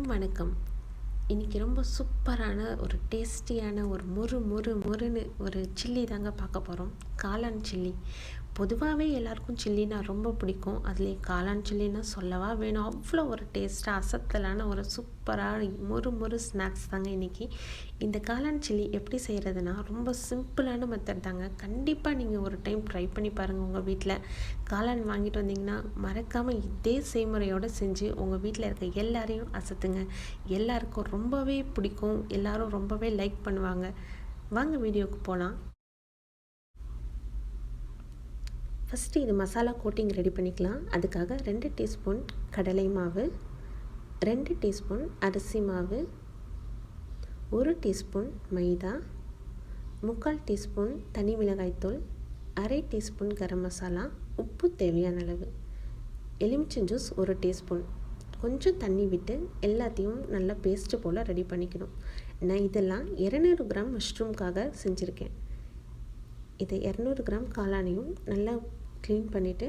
அனைவருக்கும் வணக்கம். இன்றைக்கி ரொம்ப சூப்பரான ஒரு டேஸ்டியான ஒரு மொறுன்னு ஒரு சில்லி தாங்க பார்க்க போகிறோம். காளான் சில்லி. பொதுவாகவே எல்லாருக்கும் சில்லினா ரொம்ப பிடிக்கும். அதுலேயும் காளான் சில்லினா சொல்லவா வேணும். அவ்வளோ ஒரு டேஸ்ட்டாக அசத்தலான ஒரு சூப்பரான மொறு ஸ்நாக்ஸ் தாங்க இன்றைக்கி. இந்த காளான் சில்லி எப்படி செய்கிறதுனா ரொம்ப சிம்பிளான மெத்தட் தாங்க. கண்டிப்பாக நீங்கள் ஒரு டைம் ட்ரை பண்ணி பாருங்கள். உங்கள் வீட்டில் காளான் வாங்கிட்டு வந்தீங்கன்னா மறக்காமல் இதே செய்முறையோடு செஞ்சு உங்கள் வீட்டில் இருக்க எல்லாரையும் அசத்துங்க. எல்லாருக்கும் ரொம்பவே பிடிக்கும். எல்லோரும் ரொம்பவே லைக் பண்ணுவாங்க. வாங்க வீடியோவுக்கு போகலாம். ஃபஸ்ட்டு இது மசாலா கோட்டிங் ரெடி பண்ணிக்கலாம். அதுக்காக 2 டீஸ்பூன் கடலை மாவு, 2 டீஸ்பூன் அரிசி மாவு, 1 டீஸ்பூன் மைதா, 3/4 டீஸ்பூன் தனி மிளகாய்த்தூள், அரை டீஸ்பூன் கரம் மசாலா, உப்பு தேவையான அளவு, எலுமிச்சம் ஜூஸ் 1 டீஸ்பூன். கொஞ்சம் தண்ணி விட்டு எல்லாத்தையும் நல்லா பேஸ்ட்டு போல் ரெடி பண்ணிக்கணும். நான் இதெல்லாம் 200 கிராம் மஷ்ரூம்காக செஞ்சுருக்கேன். இதை 200 கிராம் காளானையும் நல்லா க்ளீன் பண்ணிவிட்டு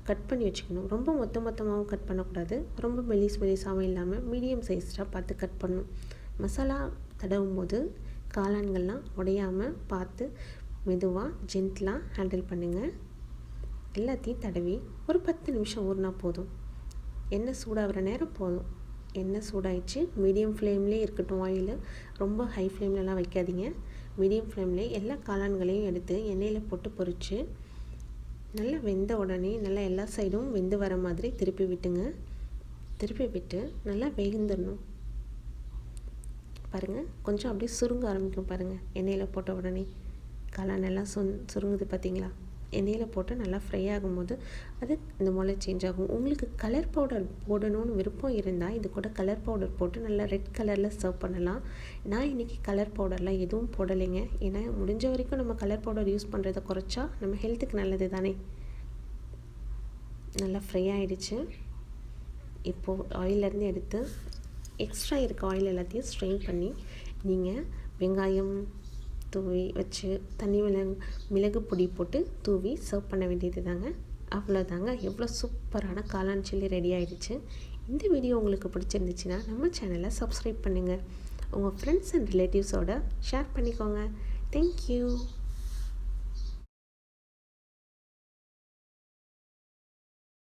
கட் பண்ணி வச்சுக்கணும். ரொம்ப மொத்தமாகவும் கட் பண்ணக்கூடாது, ரொம்ப மெலிசாகவும் இல்லாமல் மீடியம் சைஸாக பார்த்து கட் பண்ணணும். மசாலா தடவும் போது காளான்கள்லாம் உடையாமல் பார்த்து மெதுவாக ஜென்டிலாக ஹேண்டில் பண்ணுங்கள். எல்லாத்தையும் தடவி ஒரு 10 நிமிஷம் ஊறினா போதும். எண்ணெய் சூடாகிற நேரம் போதும். எண்ணெய் சூடாகிடுச்சு. மீடியம் ஃப்ளேம்லேயே இருக்கட்டும். ஆயில் ரொம்ப ஹை ஃப்ளேம்லலாம் வைக்காதீங்க. மீடியம் ஃப்ளேம்லேயே எல்லா காளான்களையும் எடுத்து எண்ணெயில் போட்டு பொரித்து நல்லா வெந்த உடனே நல்லா எல்லா சைடும் வெந்து வர மாதிரி திருப்பி விட்டுங்க. திருப்பி விட்டு நல்லா வேந்துடணும். பாருங்கள், கொஞ்சம் அப்படியே சுருங்க ஆரம்பிக்கும். பாருங்கள், எண்ணெயில் போட்ட உடனே காளான் எல்லாம் சுருங்குது பார்த்தீங்களா? எண்ணெயில் போட்டு நல்லா ஃப்ரை ஆகும்போது அது இந்த போல் சேஞ்ச் ஆகும். உங்களுக்கு கலர் பவுடர் போடணும்னு விருப்பம் இருந்தால் இது கூட கலர் பவுடர் போட்டு நல்லா ரெட் கலரில் சர்வ் பண்ணலாம். நான் இன்றைக்கி கலர் பவுடர்லாம் எதுவும் போடலைங்க. ஏன்னா முடிஞ்ச வரைக்கும் நம்ம கலர் பவுடர் யூஸ் பண்ணுறதை குறைச்சா நம்ம ஹெல்த்துக்கு நல்லது தானே. நல்லா ஃப்ரை ஆகிடுச்சு. இப்போது ஆயிலேருந்து எடுத்து எக்ஸ்ட்ரா இருக்க ஆயில் எல்லாத்தையும் ஸ்ட்ரெயின் பண்ணி நீங்கள் வெங்காயம் தூவி வச்சு தனி மிளகு பொடி போட்டு தூவி சர்வ் பண்ண வேண்டியது தாங்க. அவ்வளோதாங்க. எவ்வளோ சூப்பரான காளான் சில்லி ரெடி ஆகிடுச்சு. இந்த வீடியோ உங்களுக்கு பிடிச்சிருந்துச்சுன்னா நம்ம சேனலை சப்ஸ்கிரைப் பண்ணுங்கள். உங்கள் ஃப்ரெண்ட்ஸ் அண்ட் ரிலேட்டிவ்ஸோட ஷேர் பண்ணிக்கோங்க. தேங்க்யூ.